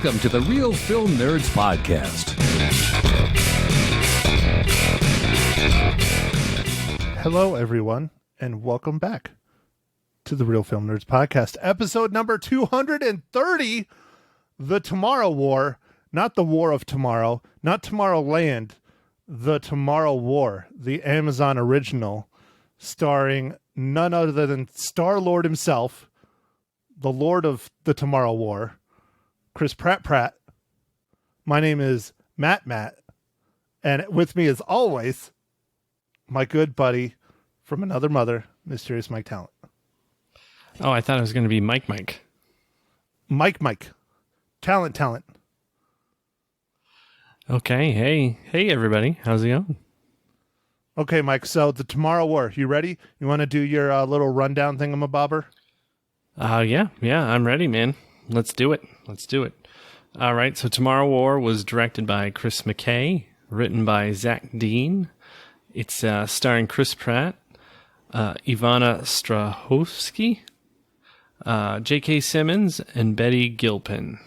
Welcome to the Real Film Nerds Podcast. Hello, everyone, and welcome back to the Real Film Nerds Podcast, episode number 230, The Tomorrow War. Not the War of Tomorrow, not Tomorrowland, The Tomorrow War, the Amazon original, starring none other than Star-Lord himself, the Lord of the Tomorrow War, Chris Pratt. My name is Matt, and with me as always, my good buddy from another mother, Mysterious Mike Talent. Oh, I thought it was going to be Mike. Mike. Talent. Okay, hey everybody, how's it going? Okay, Mike, so the Tomorrow War, you ready? You want to do your little rundown thingamabobber? Yeah, I'm ready, man. Let's do it. All right, so Tomorrow War was directed by Chris McKay, written by Zach Dean. It's starring Chris Pratt, Ivana Strahovski, J.K. Simmons, and Betty Gilpin.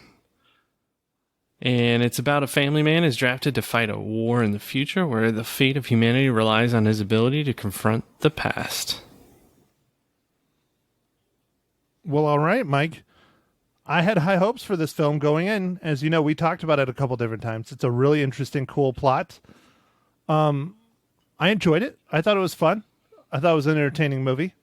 And it's about a family man is drafted to fight a war in the future where the fate of humanity relies on his ability to confront the past. Well, all right, Mike. I had high hopes for this film going in. As you know, we talked about it a couple different times. It's a really interesting, cool plot. I enjoyed it. I thought it was fun. I thought it was an entertaining movie.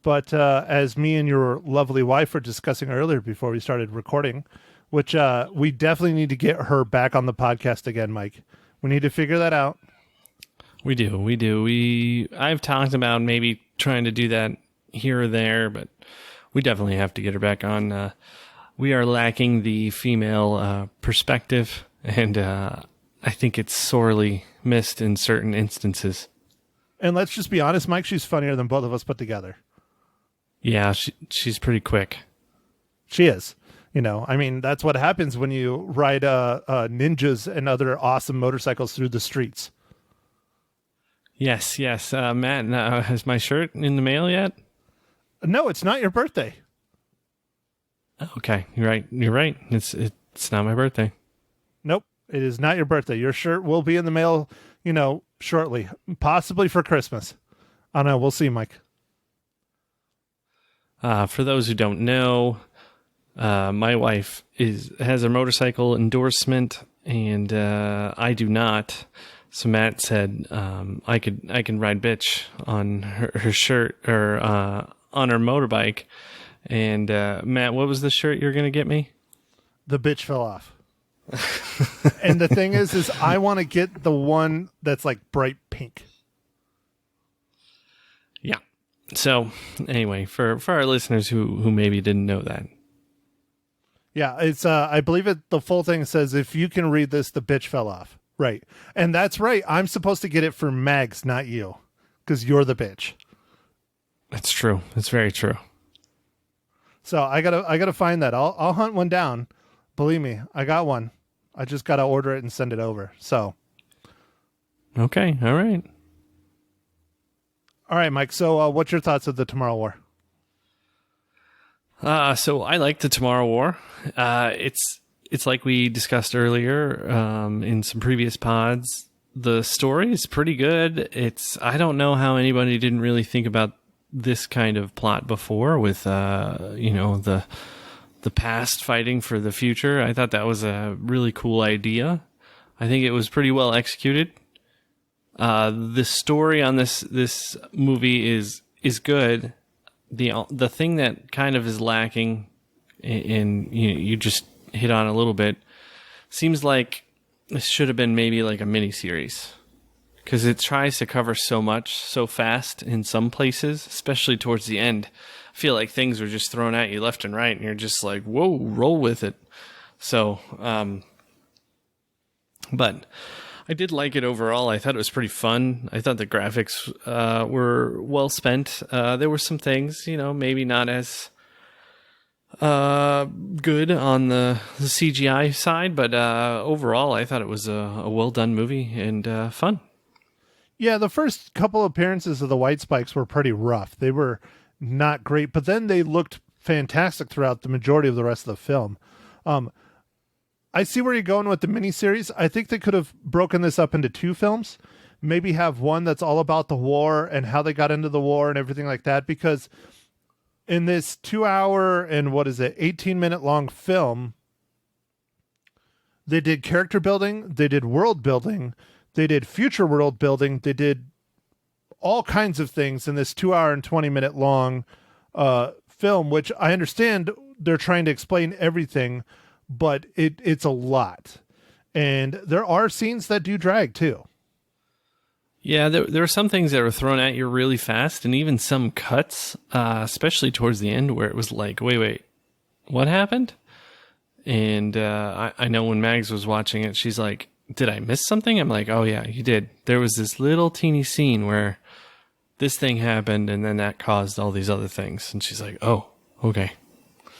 But as me and your lovely wife were discussing earlier before we started recording, which we definitely need to get her back on the podcast again, Mike. We need to figure that out. We do. I've talked about maybe trying to do that here or there, but we definitely have to get her back on. We are lacking the female perspective, and I think it's sorely missed in certain instances. And let's just be honest, Mike, she's funnier than both of us put together. Yeah, she's pretty quick. She is. You know, I mean, that's what happens when you ride ninjas and other awesome motorcycles through the streets. Yes. Matt, has my shirt in the mail yet? No, it's not your birthday. Okay, you're right. It's not my birthday. Nope, it is not your birthday. Your shirt will be in the mail, shortly, possibly for Christmas. I don't know. We'll see, Mike. For those who don't know, my wife has a motorcycle endorsement, and I do not. So Matt said I can ride bitch on her shirt or on her motorbike. And Matt, what was the shirt you're gonna get me? The bitch fell off. And the thing is I want to get the one that's like bright pink. Yeah. So anyway, for our listeners who maybe didn't know that. Yeah, it's I believe the full thing says, if you can read this, the bitch fell off. Right. And that's right. I'm supposed to get it for Mags, not you, because you're the bitch. That's true. It's very true. So I gotta find that. I'll hunt one down. Believe me, I got one. I just gotta order it and send it over. So. Okay. All right. All right, Mike. So what's your thoughts of the Tomorrow War? So I like the Tomorrow War. It's like we discussed earlier in some previous pods. The story is pretty good. I don't know how anybody didn't really think about this kind of plot before with the past fighting for the future. I thought that was a really cool idea. I think it was pretty well executed. The story on this movie is good. The thing that kind of is lacking, and you just hit on a little bit, seems like this should have been maybe like a mini series, because it tries to cover so much so fast in some places, especially towards the end. I feel like things are just thrown at you left and right, and you're just like, whoa, roll with it. So, but I did like it overall. I thought it was pretty fun. I thought the graphics were well spent. There were some things, maybe not as good on the CGI side, but overall, I thought it was a well done movie and fun. Yeah, the first couple appearances of the White Spikes were pretty rough. They were not great, but then they looked fantastic throughout the majority of the rest of the film. I see where you're going with the miniseries. I think they could have broken this up into 2 films. Maybe have one that's all about the war and how they got into the war and everything like that. Because in this 2-hour and 18-minute long film, they did character building, they did world building, they did future world building, they did all kinds of things in this 2-hour and 20-minute long film, which I understand they're trying to explain everything, but it's a lot. And there are scenes that do drag too. Yeah, there were some things that were thrown at you really fast, and even some cuts, especially towards the end, where it was like, wait, what happened? And I know when Mags was watching it, she's like, did I miss something? I'm like, oh yeah, you did. There was this little teeny scene where this thing happened, and then that caused all these other things. And she's like, oh, okay.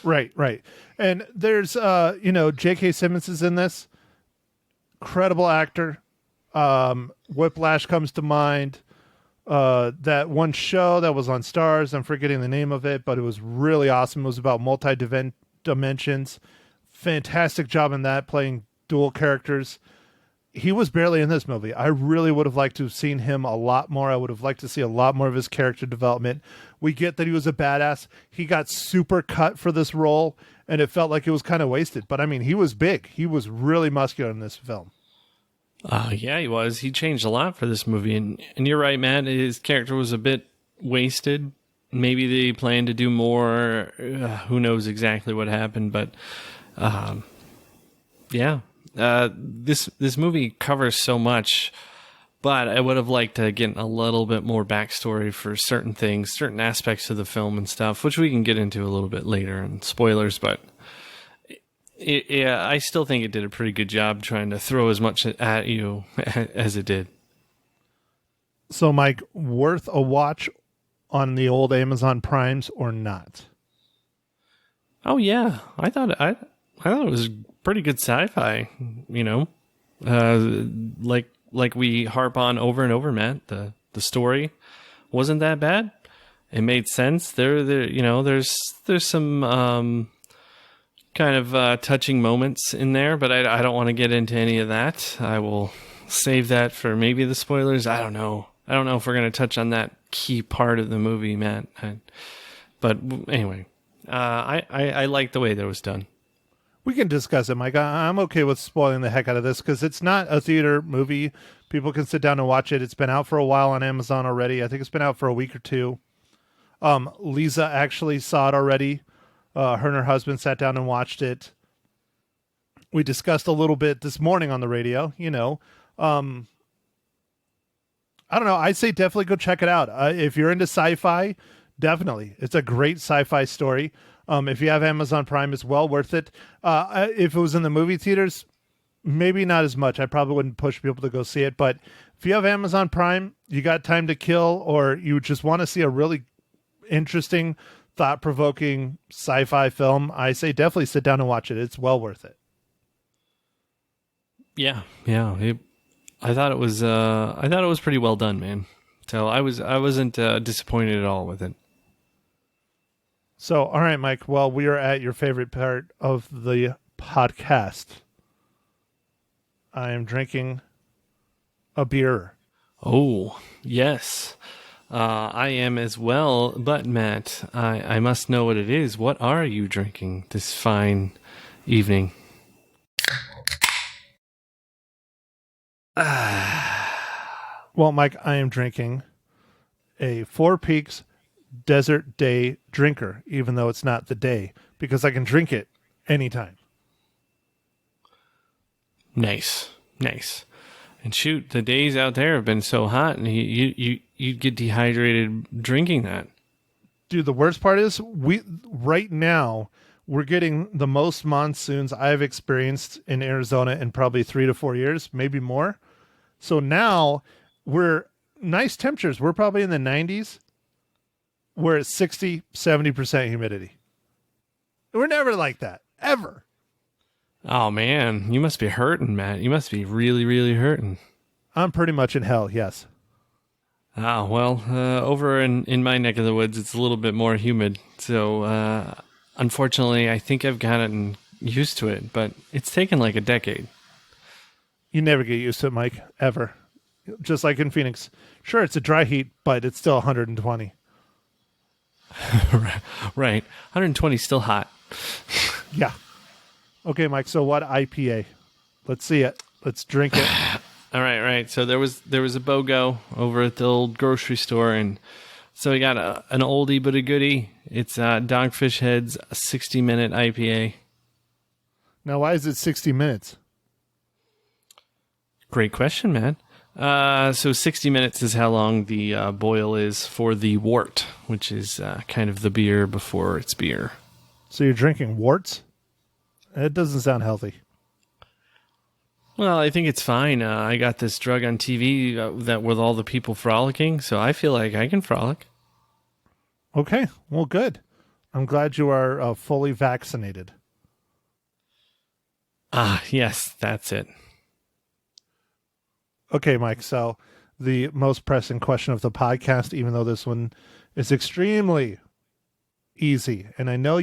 Right. And there's, J.K. Simmons is in this. Incredible actor. Whiplash comes to mind. That one show that was on Stars, I'm forgetting the name of it, but it was really awesome. It was about multi-dimensions. Fantastic job in that, playing dual characters. He was barely in this movie. I really would have liked to have seen him a lot more. I would have liked to see a lot more of his character development. We get that he was a badass. He got super cut for this role, and it felt like it was kind of wasted. But, I mean, he was big. He was really muscular in this film. Yeah, he was. He changed a lot for this movie. And you're right, Matt. His character was a bit wasted. Maybe they planned to do more. Who knows exactly what happened. But, yeah. This movie covers so much, but I would have liked to get a little bit more backstory for certain things, certain aspects of the film and stuff, which we can get into a little bit later in spoilers. But I still think it did a pretty good job trying to throw as much at you as it did. So, Mike, worth a watch on the old Amazon Primes or not? Oh yeah, I thought it was pretty good sci-fi, like we harp on over and over, Matt. The story wasn't that bad. It made sense. There's some kind of touching moments in there, but I don't want to get into any of that. I will save that for maybe the spoilers. I don't know if we're going to touch on that key part of the movie, Matt. But anyway, I like the way that was done. We can discuss it, Mike. I'm okay with spoiling the heck out of this because it's not a theater movie. People can sit down and watch it. It's been out for a while on Amazon already. I think it's been out for a week or 2. Lisa actually saw it already. Her and her husband sat down and watched it. We discussed a little bit this morning on the radio. I don't know. I'd say definitely go check it out. If you're into sci-fi, definitely. It's a great sci-fi story. If you have Amazon Prime, it's well worth it. If it was in the movie theaters, maybe not as much. I probably wouldn't push people to go see it. But if you have Amazon Prime, you got time to kill, or you just want to see a really interesting, thought-provoking sci-fi film, I say definitely sit down and watch it. It's well worth it. Yeah. I thought it was pretty well done, man. So I wasn't disappointed at all with it. So, all right, Mike. Well, we are at your favorite part of the podcast. I am drinking a beer. Oh, yes. I am as well. But, Matt, I must know what it is. What are you drinking this fine evening? Well, Mike, I am drinking a Four Peaks Desert Day drinker, even though it's not the day, because I can drink it anytime. Nice. And shoot, the days out there have been so hot, and you'd get dehydrated drinking that. Dude, the worst part is right now we're getting the most monsoons I've experienced in Arizona in probably 3 to 4 years, maybe more. So now we're nice temperatures. We're probably in the 90s. We're at 60, 70% humidity. We're never like that, ever. Oh, man. You must be hurting, Matt. You must be really, really hurting. I'm pretty much in hell, yes. Ah, well, over in my neck of the woods, it's a little bit more humid. So, unfortunately, I think I've got it used to it, but it's taken like a decade. You never get used to it, Mike, ever. Just like in Phoenix. Sure, it's a dry heat, but it's still 120. Right. 120 is still hot. Yeah. Okay, Mike, so what IPA? Let's see it. Let's drink it. All right. So there was a BOGO over at the old grocery store, and so we got an oldie but a goodie. It's Dogfish Head's 60-minute IPA. Now, why is it 60 minutes? Great question, man. So 60 minutes is how long the boil is for the wort, which is kind of the beer before it's beer. So you're drinking warts? That doesn't sound healthy. Well, I think it's fine. I got this drug on TV that with all the people frolicking, so I feel like I can frolic. Okay, well, good. I'm glad you are fully vaccinated. Yes, that's it. Okay, Mike, so the most pressing question of the podcast, even though this one is extremely easy, and I know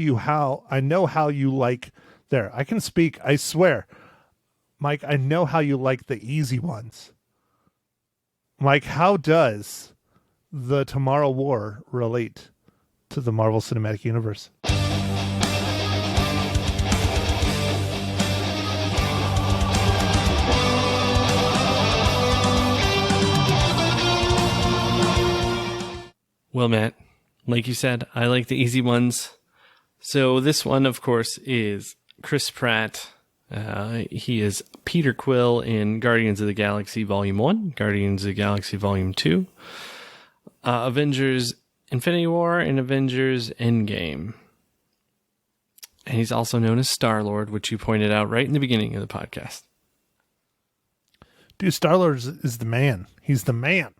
how you like there. I can speak, I swear. Mike, I know how you like the easy ones. Mike, how does the Tomorrow War relate to the Marvel Cinematic Universe? Well, Matt, like you said, I like the easy ones. So this one, of course, is Chris Pratt. He is Peter Quill in Guardians of the Galaxy Volume 1, Guardians of the Galaxy Volume 2, Avengers Infinity War, and Avengers Endgame. And he's also known as Star-Lord, which you pointed out right in the beginning of the podcast. Dude, Star-Lord is the man. He's the man.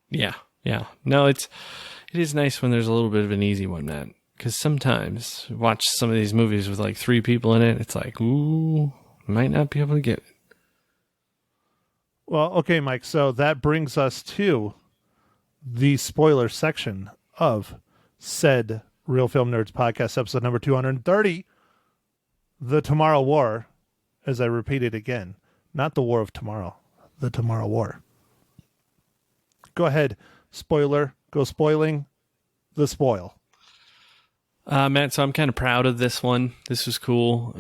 Yeah. No, it is nice when there's a little bit of an easy one, Matt. Because sometimes watch some of these movies with like 3 people in it. It's like, ooh, might not be able to get it. Well, okay, Mike. So that brings us to the spoiler section of said Real Film Nerds podcast, episode number 230, The Tomorrow War. As I repeat it again, not the War of Tomorrow, the Tomorrow War. Go ahead, spoiler. Go spoiling the spoil. Matt, so I'm kind of proud of this one. This was cool.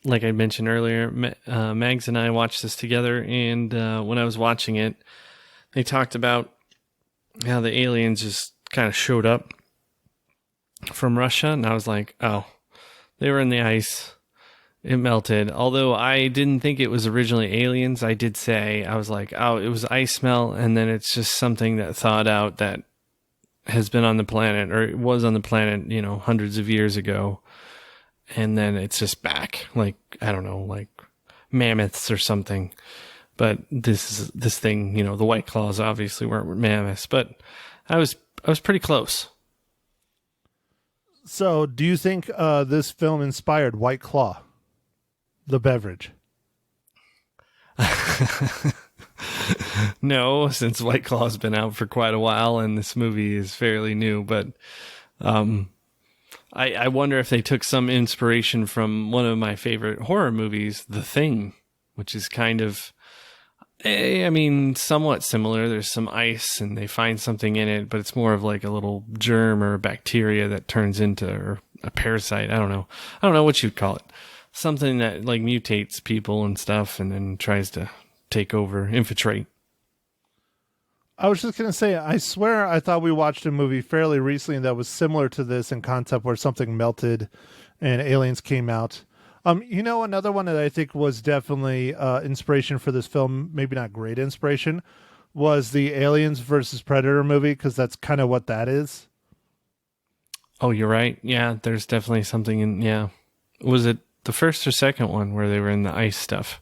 Like I mentioned earlier, Mags and I watched this together, and when I was watching it, they talked about how the aliens just kind of showed up from Russia, and I was like, oh, they were in the ice. It melted. Although I didn't think it was originally aliens, I did say, I was like, oh, it was ice melt, and then it's just something that thawed out that has been on the planet, or it was on the planet, hundreds of years ago. And then it's just back, like, I don't know, like mammoths or something. But this thing, the White Claws obviously weren't mammoths, but I was pretty close. So do you think this film inspired White Claw, the beverage? No, since White Claw's been out for quite a while and this movie is fairly new, but I wonder if they took some inspiration from one of my favorite horror movies, The Thing, which is kind of, somewhat similar. There's some ice and they find something in it, but it's more of like a little germ or a bacteria that turns into, or a parasite. I don't know what you'd call it. Something that like mutates people and stuff and then tries to take over, infiltrate. I was just going to say, I swear I thought we watched a movie fairly recently that was similar to this in concept, where something melted and aliens came out. Another one that I think was definitely inspiration for this film, maybe not great inspiration, was the Aliens versus Predator movie, because that's kind of what that is. Oh, you're right. Yeah, there's definitely something in, yeah. Was it the first or second one where they were in the ice stuff?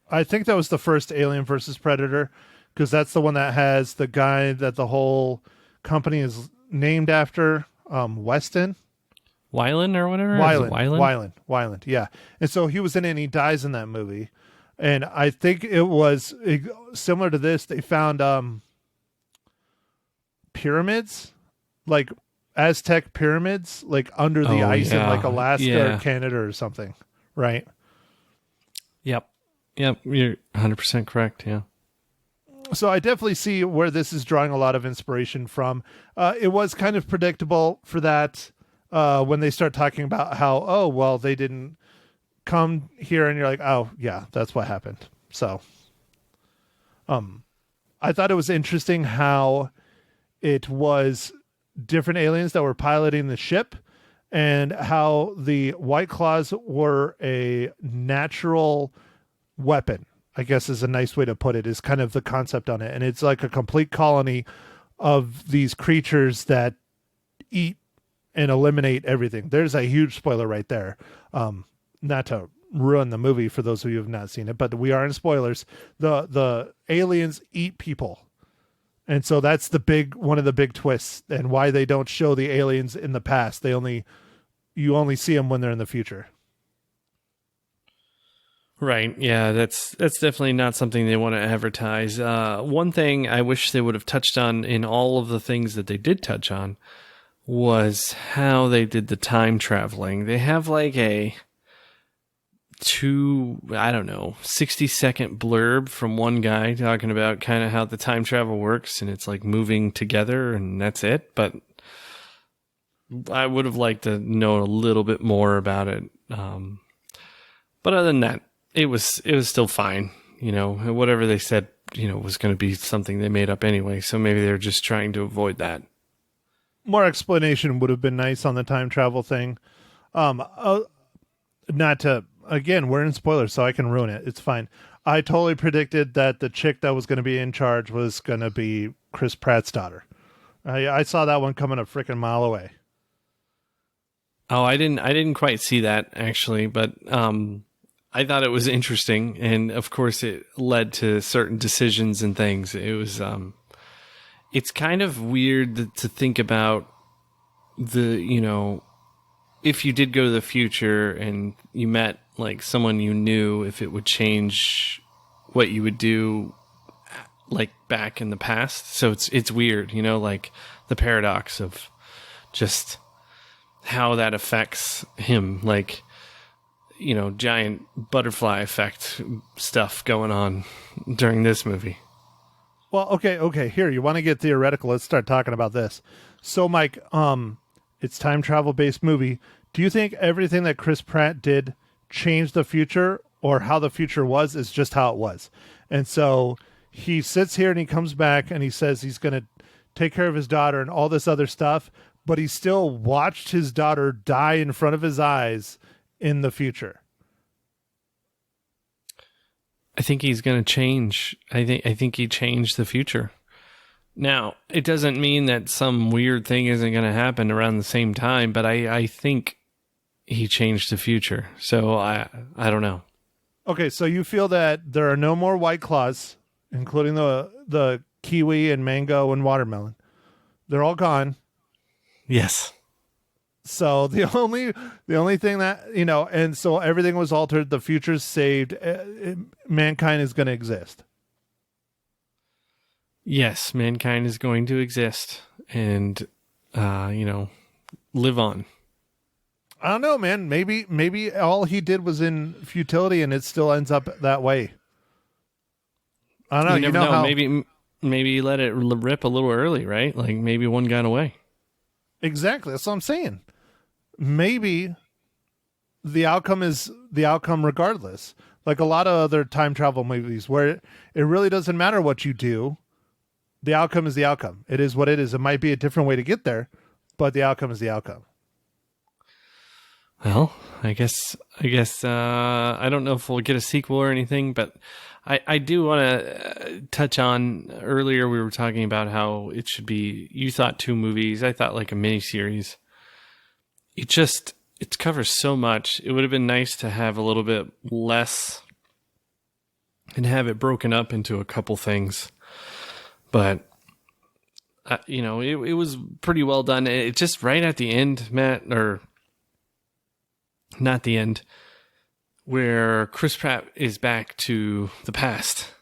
I think that was the first Alien versus Predator, because that's the one that has the guy that the whole company is named after, Weston. Weiland or whatever? Weiland, yeah. And so he was in it and he dies in that movie. And I think it was similar to this. They found pyramids, like Aztec pyramids, like under the ice in like Alaska Yeah. or Canada or something, right? Yep. Yep. You're 100% correct. Yeah. So I definitely see where this is drawing a lot of inspiration from. It was kind of predictable for that when they start talking about how, oh, well, they didn't come here, and you're like, oh, yeah, that's what happened. So I thought it was interesting how it was different aliens that were piloting the ship, and how the White Claws were a natural weapon, I guess is a nice way to put it, is kind of the concept on it. And it's like a complete colony of these creatures that eat and eliminate everything. There's a huge spoiler right there. Not to ruin the movie for those of you who have not seen it, but we are in spoilers. The aliens eat people. And so that's one of the big twists, and why they don't show the aliens in the past. You only see them when they're in the future. Right. Yeah, that's definitely not something they want to advertise. One thing I wish they would have touched on in all of the things that they did touch on was how they did the time traveling. They have like a 60-second blurb from one guy talking about kind of how the time travel works, and it's like moving together, and that's it. But I would have liked to know a little bit more about it. But other than that, it was still fine. Whatever they said, was going to be something they made up anyway. So maybe they're just trying to avoid that. More explanation would have been nice on the time travel thing. Not to, again, we're in spoilers, so I can ruin it. It's fine. I totally predicted that the chick that was going to be in charge was going to be Chris Pratt's daughter. I saw that one coming a freaking mile away. Oh, I didn't quite see that actually, but I thought it was interesting, and of course it led to certain decisions and things. It was it's kind of weird to think about if you did go to the future and you met like someone you knew, if it would change what you would do like back in the past. So it's weird, like the paradox of just how that affects him, like giant butterfly effect stuff going on during this movie. Well, okay. Here, you want to get theoretical? Let's start talking about this. So, Mike, it's time travel based movie. Do you think everything that Chris Pratt did changed the future, or how the future was is just how it was? And so he sits here and he comes back and he says he's going to take care of his daughter and all this other stuff, but he still watched his daughter die in front of his eyes in the future. I think he's going to change. I think he changed the future. Now, it doesn't mean that some weird thing isn't going to happen around the same time, but I think he changed the future. So I don't know. Okay, so you feel that there are no more White Claws, including the kiwi and mango and watermelon. They're all gone. Yes. So the only thing that, and so everything was altered. The future's saved. Mankind is going to exist. Yes, mankind is going to exist and, live on. I don't know, man. Maybe all he did was in futility, and it still ends up that way. I don't know. You never know. Maybe you let it rip a little early, right? Like maybe one got away. Exactly. That's what I'm saying. Maybe the outcome is the outcome regardless. Like a lot of other time travel movies where it really doesn't matter what you do. The outcome is the outcome. It is what it is. It might be a different way to get there, but the outcome is the outcome. Well, I guess I don't know if we'll get a sequel or anything, but I do want to touch on, earlier we were talking about how it should be, you thought 2 movies, I thought like a miniseries. It covers so much. It would have been nice to have a little bit less and have it broken up into a couple things. But, it was pretty well done. It just right at the end, Matt, or not the end, where Chris Pratt is back to the past.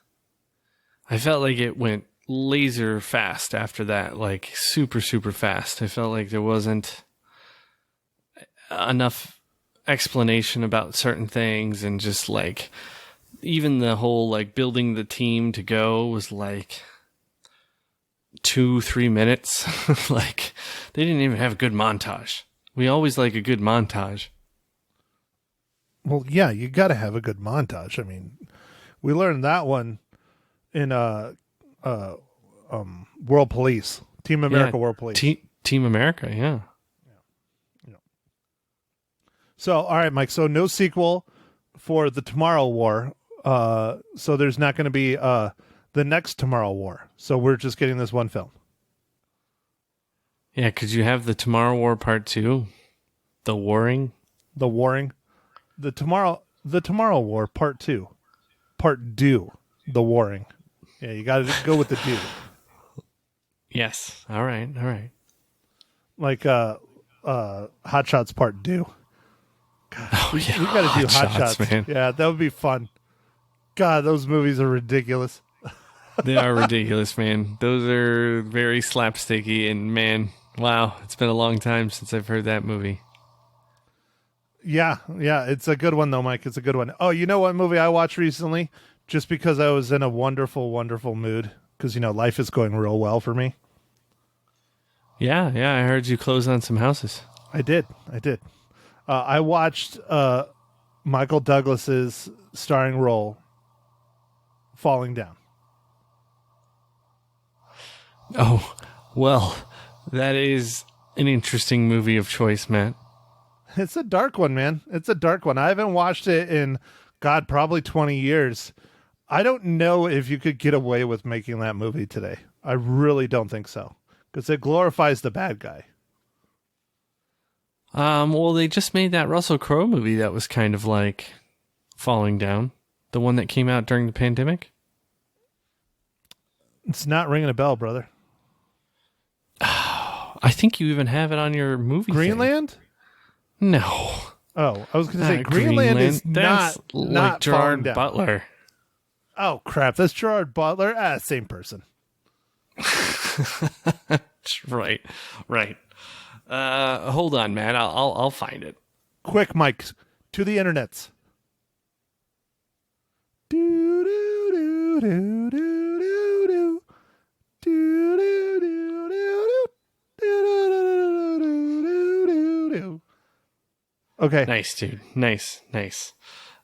I felt like it went laser fast after that, like super, super fast. I felt like there wasn't enough explanation about certain things, and just like even the whole like building the team to go was like 2-3 minutes. Like they didn't even have a good montage. We always like a good montage. Well, yeah, you got to have a good montage. I mean, we learned that one in World Police, Team America, World Police, Team America, yeah. So, all right, Mike. So, no sequel for the Tomorrow War. So there's not going to be the next Tomorrow War. So we're just getting this one film. Yeah, because you have the Tomorrow War Part 2, the Warring. The Tomorrow War Part 2. Part do, the Warring. Yeah, you got to go with the do. Yes. All right. Like Hot Shots Part do. God, Oh, yeah. we got to do Hot Shots, man. Yeah, that would be fun. God, those movies are ridiculous. They are ridiculous, man. Those are very slapsticky, and man, wow, it's been a long time since I've heard that movie. Yeah, it's a good one though, Mike. It's a good one. Oh, you know what movie I watched recently? Just because I was in a wonderful, wonderful mood. Because, life is going real well for me. Yeah, I heard you close on some houses. I did. I watched Michael Douglas's starring role, Falling Down. Oh, well, that is an interesting movie of choice, Matt. It's a dark one, man. It's a dark one. I haven't watched it in, God, probably 20 years. I don't know if you could get away with making that movie today. I really don't think so. Because it glorifies the bad guy. Well, they just made that Russell Crowe movie that was kind of like Falling Down. The one that came out during the pandemic. It's not ringing a bell, brother. I think you even have it on your movie Greenland? thing. No. Oh, I was going to say Greenland is That's not Gerard Down. Butler. Oh, crap. That's Gerard Butler? Same person. Right. Hold on, Matt. I'll find it. Quick, Mike. To the internets. Okay. Nice, dude. Nice.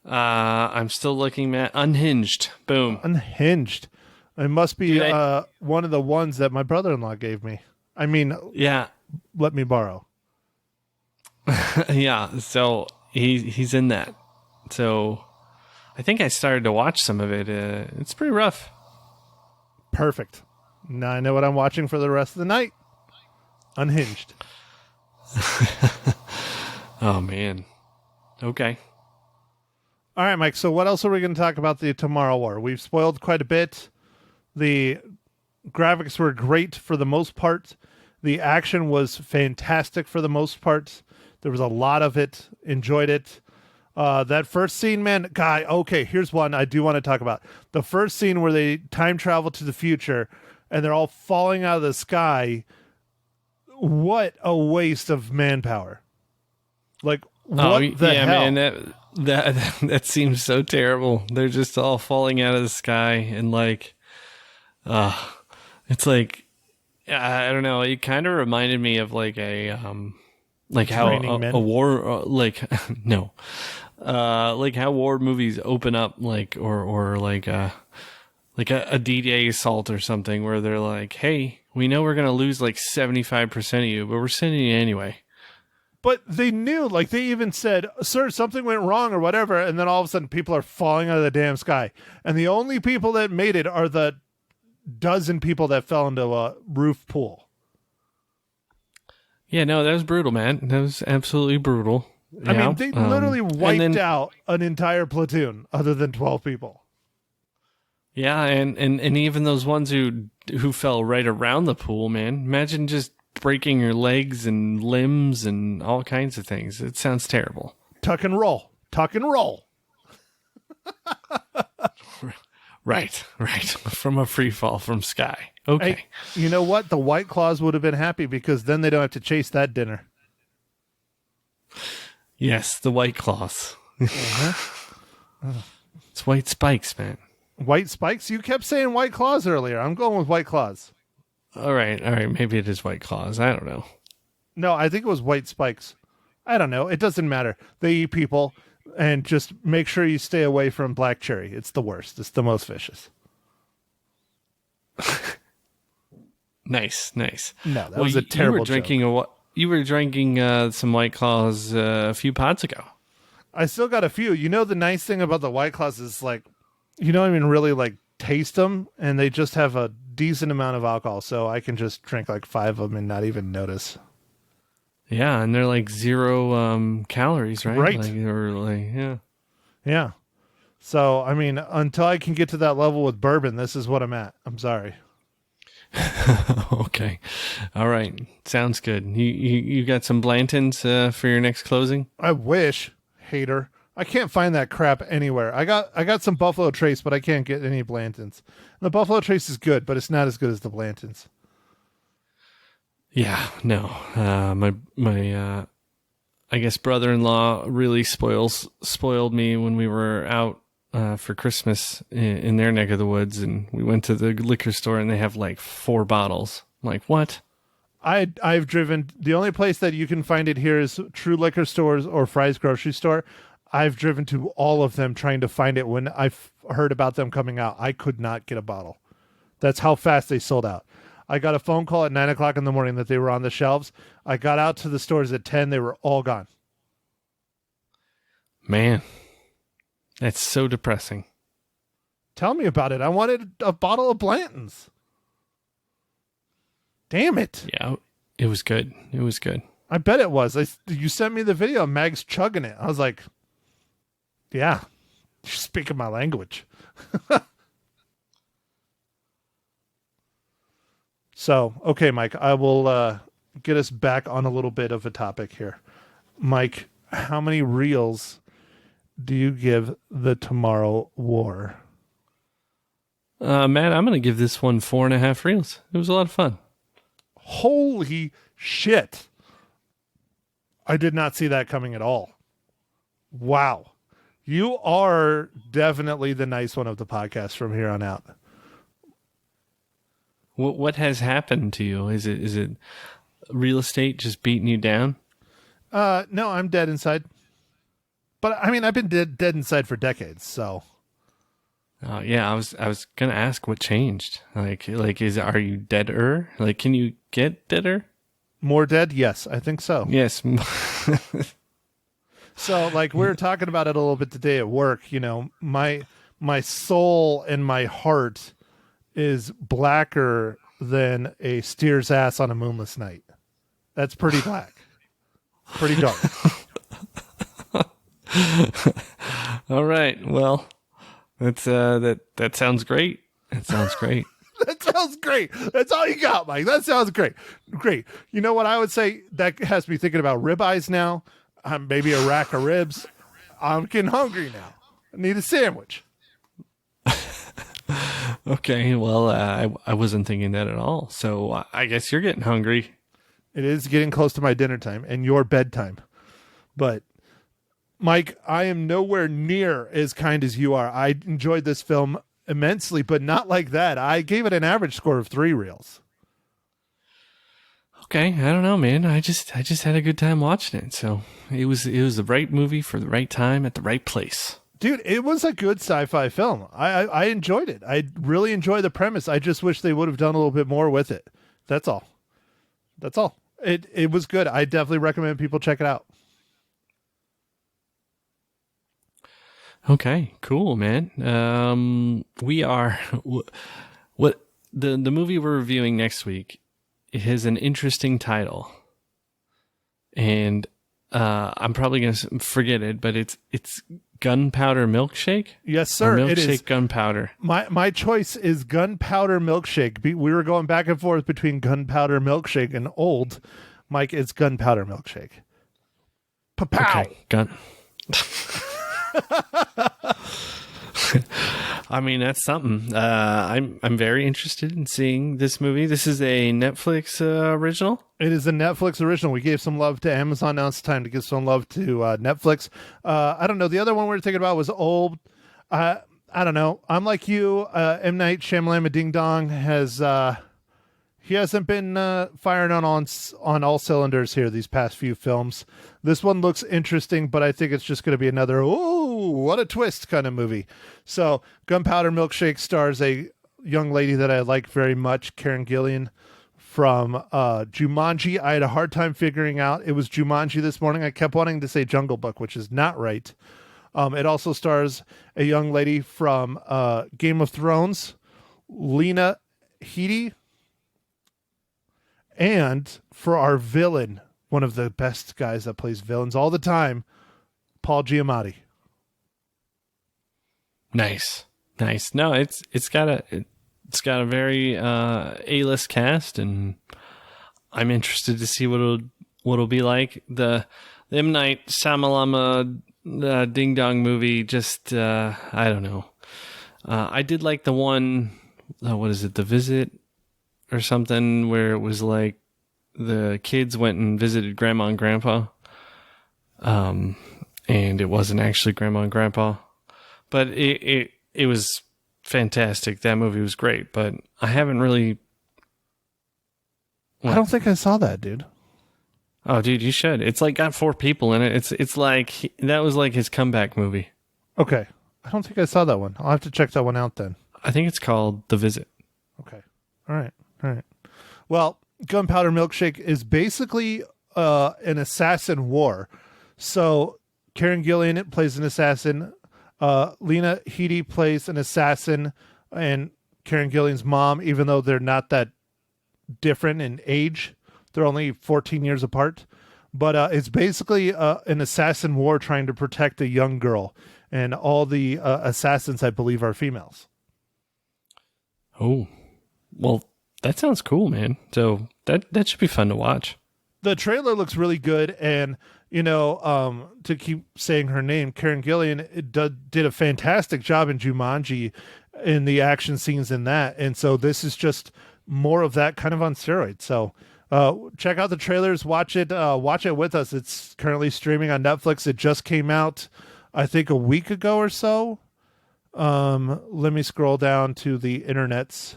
I'm still looking at Unhinged. Boom. Unhinged. It must be Dude, one of the ones that my brother-in-law gave me. I mean, yeah. let me borrow. Yeah. So he's in that. So I think I started to watch some of it. It's pretty rough. Perfect. Now I know what I'm watching for the rest of the night. Unhinged. Oh, man. Okay. All right, Mike. So what else are we going to talk about the Tomorrow War? We've spoiled quite a bit. The graphics were great for the most part. The action was fantastic for the most part. There was a lot of it. Enjoyed it. That first scene, man, guy. Okay, here's one I do want to talk about. The first scene where they time travel to the future and they're all falling out of the sky. What a waste of manpower. Like, what the hell? Man, that seems so terrible. They're just all falling out of the sky, and like, it's like, I don't know. It kind of reminded me of like like how a war, like no, like how war movies open up, like or like a D-Day assault or something, where they're like, hey, we know we're gonna lose like 75% of you, but we're sending you anyway. But they knew, like they even said, sir, something went wrong or whatever. And then all of a sudden people are falling out of the damn sky. And the only people that made it are the dozen people that fell into a roof pool. Yeah, no, that was brutal, man. That was absolutely brutal. I mean, they literally wiped out an entire platoon other than 12 people. Yeah, and even those ones who fell right around the pool, man. Imagine just breaking your legs and limbs and all kinds of things. It sounds terrible. Tuck and roll. Right. Right. From a free fall from sky. Okay. Hey, you know what? The White Claws would have been happy because then they don't have to chase that dinner. Yes, the White Claws. It's white spikes, man. White Spikes? You kept saying White Claws earlier. I'm going with White Claws. All right. Maybe it is White Claws. I don't know. No, I think it was White Spikes. I don't know. It doesn't matter. They eat people, and just make sure you stay away from black cherry. It's the worst. It's the most vicious. Nice. No, that was a terrible joke. You were drinking some White Claws a few pods ago. I still got a few. You know, the nice thing about the White Claws is, like, you don't even really, like, taste them, and they just have a decent amount of alcohol, so I can just drink, like, 5 of them and not even notice. Yeah, and they're, like, 0 calories, right? Right. Yeah. So, I mean, until I can get to that level with bourbon, this is what I'm at. I'm sorry. Okay. All right. Sounds good. You got some Blantons for your next closing? I wish, hater. I can't find that crap anywhere. I got some Buffalo Trace, but I can't get any Blantons. The Buffalo Trace is good, but it's not as good as the Blantons. Yeah, no. My I guess brother-in-law really spoiled me when we were out for Christmas in their neck of the woods, and we went to the liquor store and they have like 4 bottles. I'm like, what? I've driven, the only place that you can find it here is True Liquor Stores or Fry's Grocery Store. I've driven to all of them trying to find it. When I've heard about them coming out, I could not get a bottle. That's how fast they sold out. I got a phone call at 9 o'clock in the morning that they were on the shelves. I got out to the stores at 10. They were all gone. Man, that's so depressing. Tell me about it. I wanted a bottle of Blanton's. Damn it. Yeah, it was good. It was good. I bet it was. You sent me the video of Mag's chugging it. I was like, yeah, you're speaking my language. So, okay, Mike, I will get us back on a little bit of a topic here. Mike, how many reels do you give The Tomorrow War? Matt, I'm going to give this one 4.5 reels. It was a lot of fun. Holy shit. I did not see that coming at all. Wow. You are definitely the nice one of the podcast from here on out. What has happened to you? Is it real estate just beating you down? No, I'm dead inside. But I mean, I've been dead inside for decades, so. Yeah, I was gonna ask what changed. Are you deader? Like, can you get deader? More dead? Yes, I think so. Yes. So, like, we were talking about it a little bit today at work. You know, my soul and my heart is blacker than a steer's ass on a moonless night. That's pretty black. Pretty dark. All right. Well, that's that sounds great. That sounds great. That sounds great. That's all you got, Mike. That sounds great. Great. You know what I would say? That has me thinking about ribeyes now. Maybe a rack of ribs. I'm getting hungry now. I need a sandwich. Okay, well, I wasn't thinking that at all. So I guess you're getting hungry. It is getting close to my dinner time and your bedtime. But, Mike, I am nowhere near as kind as you are. I enjoyed this film immensely, but not like that. I gave it an average score of 3 reels. Okay, I don't know, man. I just had a good time watching it. So it was the right movie for the right time at the right place. Dude, it was a good sci-fi film. I enjoyed it. I really enjoyed the premise. I just wish they would have done a little bit more with it. That's all. It was good. I definitely recommend people check it out. Okay, cool, man. We are what the movie we're reviewing next week. It has an interesting title, and I'm probably gonna forget it, but it's Gunpowder Milkshake. Yes, sir. Or milkshake it is. Gunpowder. My choice is Gunpowder Milkshake. We were going back and forth between Gunpowder Milkshake and Old. Mike, it's Gunpowder Milkshake. Pa-pow! Okay, I mean, that's something. I'm very interested in seeing this movie. This is a Netflix original. It is a Netflix original. We gave some love to Amazon. Now it's time to give some love to Netflix. I don't know. The other one we were thinking about was old. I don't know. I'm like you. M. Night Shyamalan Ding Dong has... he hasn't been firing on all cylinders here these past few films. This one looks interesting, but I think it's just going to be another, ooh, what a twist kind of movie. So Gunpowder Milkshake stars a young lady that I like very much, Karen Gillan from Jumanji. I had a hard time figuring out it was Jumanji this morning. I kept wanting to say Jungle Book, which is not right. It also stars a young lady from Game of Thrones, Lena Headey. And for our villain, one of the best guys that plays villains all the time, Paul Giamatti. Nice. No, it's got a very A-list cast, and I'm interested to see what it'll be like. The M. Night Shyamalan Ding Dong movie. Just I don't know. I did like the one. What is it? The Visit. Or something where it was like the kids went and visited grandma and grandpa. And it wasn't actually grandma and grandpa, but it was fantastic. That movie was great, but I haven't really. I don't think I saw that, dude. Oh, dude, you should. It's like got 4 people in it. It's like that was like his comeback movie. Okay. I don't think I saw that one. I'll have to check that one out then. I think it's called The Visit. Okay. All right. Well, Gunpowder Milkshake is basically an assassin war. So Karen Gillan plays an assassin. Lena Headey plays an assassin, and Karen Gillan's mom, even though they're not that different in age, they're only 14 years apart. But it's basically an assassin war trying to protect a young girl. And all the assassins, I believe, are females. Oh, well, that sounds cool, man. So that should be fun to watch. The trailer looks really good, and to keep saying her name, Karen Gillan did a fantastic job in Jumanji in the action scenes in that, and so this is just more of that kind of on steroids. So check out the trailers, watch it with us. It's currently streaming on Netflix. It just came out, I think, a week ago or so. Let me scroll down to the internets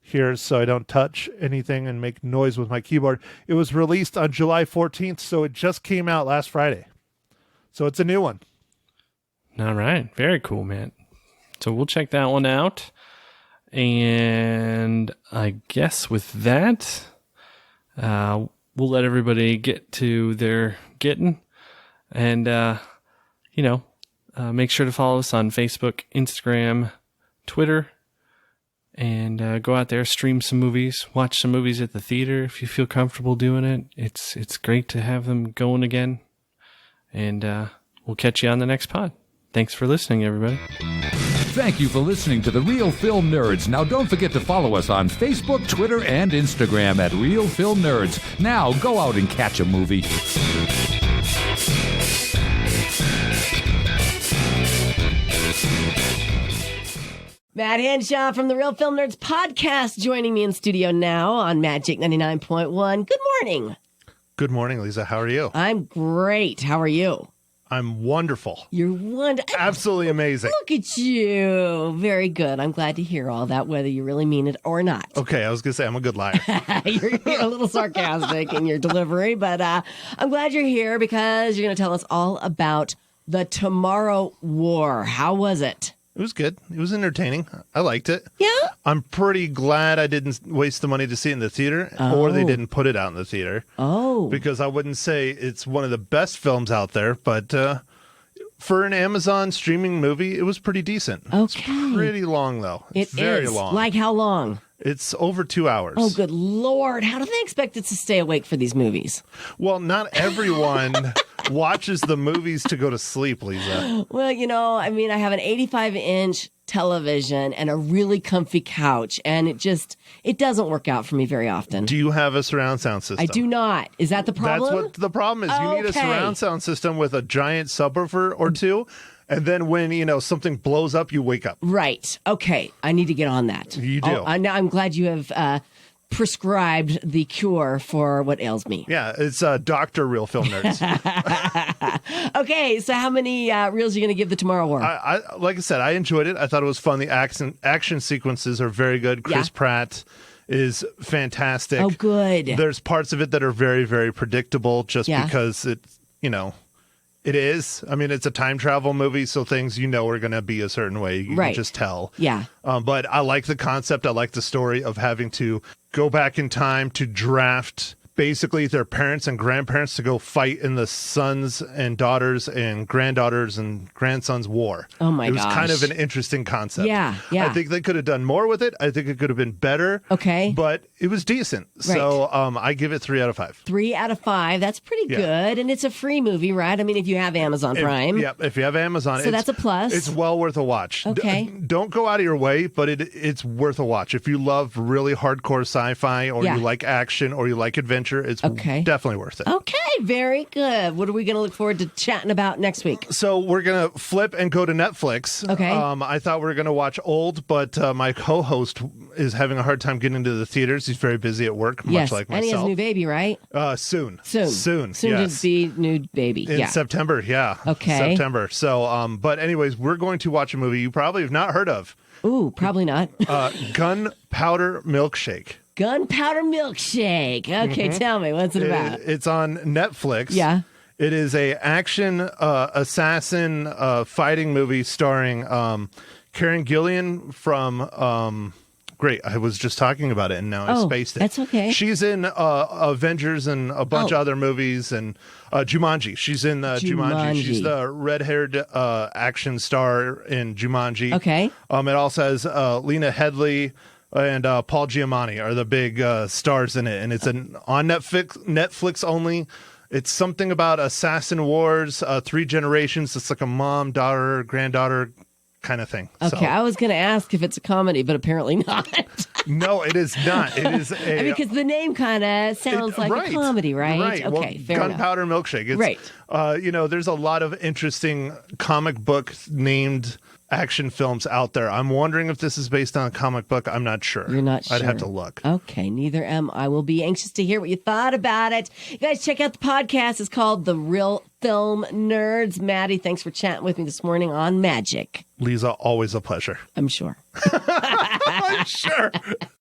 here so I don't touch anything and make noise with my keyboard. It was released on July 14th, so it just came out last Friday. So it's a new one. All right. Very cool, man. So we'll check that one out. And I guess with that, we'll let everybody get to their getting. And, make sure to follow us on Facebook, Instagram, Twitter. And go out there, stream some movies, watch some movies at the theater if you feel comfortable doing it. It's great to have them going again. And we'll catch you on the next pod. Thanks for listening, everybody. Thank you for listening to The Real Film Nerds. Now don't forget to follow us on Facebook, Twitter, and Instagram at Real Film Nerds. Now go out and catch a movie. Matt Henshaw from the Real Film Nerds podcast joining me in studio now on Magic 99.1. Good morning. Good morning, Lisa. How are you? I'm great. How are you? I'm wonderful. You're wonderful. Absolutely amazing. Look at you. Very good. I'm glad to hear all that, whether you really mean it or not. Okay, I was going to say I'm a good liar. You're a little sarcastic in your delivery, but I'm glad you're here because you're going to tell us all about the Tomorrow War. How was it? It was good. It was entertaining. I liked it. Yeah? I'm pretty glad I didn't waste the money to see it in the theater, or they didn't put it out in the theater. Oh. Because I wouldn't say it's one of the best films out there, but for an Amazon streaming movie, it was pretty decent. Okay. It's pretty long, though. It's very long. Like how long? It's over 2 hours. Oh, good Lord. How do they expect us to stay awake for these movies? Well, not everyone watches the movies to go to sleep, Lisa. Well, I have an 85-inch television and a really comfy couch, and it doesn't work out for me very often. Do you have a surround sound system? I do not. Is that the problem? That's what the problem is. You need a surround sound system with a giant subwoofer or two. And then when, something blows up, you wake up. Right. Okay. I need to get on that. You do. I'm glad you have prescribed the cure for what ails me. Yeah, it's Dr. Real Film Nerds. Okay, so how many reels are you going to give the Tomorrow War? Like I said, I enjoyed it. I thought it was fun. The action sequences are very good. Chris Pratt is fantastic. Oh, good. There's parts of it that are very, very predictable just because it is. I mean, it's a time travel movie, so things are going to be a certain way. You can just tell. Yeah. But I like the concept. I like the story of having to go back in time to draft basically their parents and grandparents to go fight in the sons and daughters and granddaughters and grandsons war. Oh my gosh. It was kind of an interesting concept. Yeah. I think they could have done more with it. I think it could have been better. Okay. But it was decent. Right. So I give it 3 out of 5. 3 out of 5. That's pretty good. And it's a free movie, right? I mean, if you have Amazon Prime. If you have Amazon. So that's a plus. It's well worth a watch. Okay. Don't go out of your way, but it's worth a watch. If you love really hardcore sci-fi or you like action or you like adventure, it's definitely worth it. Okay, very good. What are we going to look forward to chatting about next week? So we're going to flip and go to Netflix. Okay. I thought we were going to watch Old, but my co-host is having a hard time getting into the theaters. He's very busy at work, much like myself. And he has a new baby, right? Soon. Soon Yes. to be new baby. In September, Okay. September. So, but anyways, we're going to watch a movie you probably have not heard of. Ooh, probably not. Gunpowder Milkshake. Gunpowder Milkshake. Okay, tell me, what's it about? It's on Netflix. Yeah. It is a action assassin fighting movie starring Karen Gillian from great. I was just talking about it and now I spaced it. That's okay. She's in Avengers and a bunch of other movies and Jumanji. She's in Jumanji. She's the red-haired action star in Jumanji. Okay. It also has Lena Headey and Paul Giamatti are the big stars in it, and it's on Netflix only. It's something about assassin wars, 3 generations. It's like a mom, daughter, granddaughter kind of thing. Okay, I was going to ask if it's a comedy, but apparently not. No, it is not. It is a. Because the name kind of sounds like a comedy, right? Right. Okay, fair enough. Gunpowder Milkshake. It's, right. There's a lot of interesting comic book named action films out there. I'm wondering if this is based on a comic book. I'm not sure. You're not sure. I'd have to look. Okay, neither am I. Will be anxious to hear what you thought about it. You guys, check out the podcast. It's called The Real Film Nerds. Maddie, thanks for chatting with me this morning on Magic. Lisa, always a pleasure. I'm sure. I'm sure.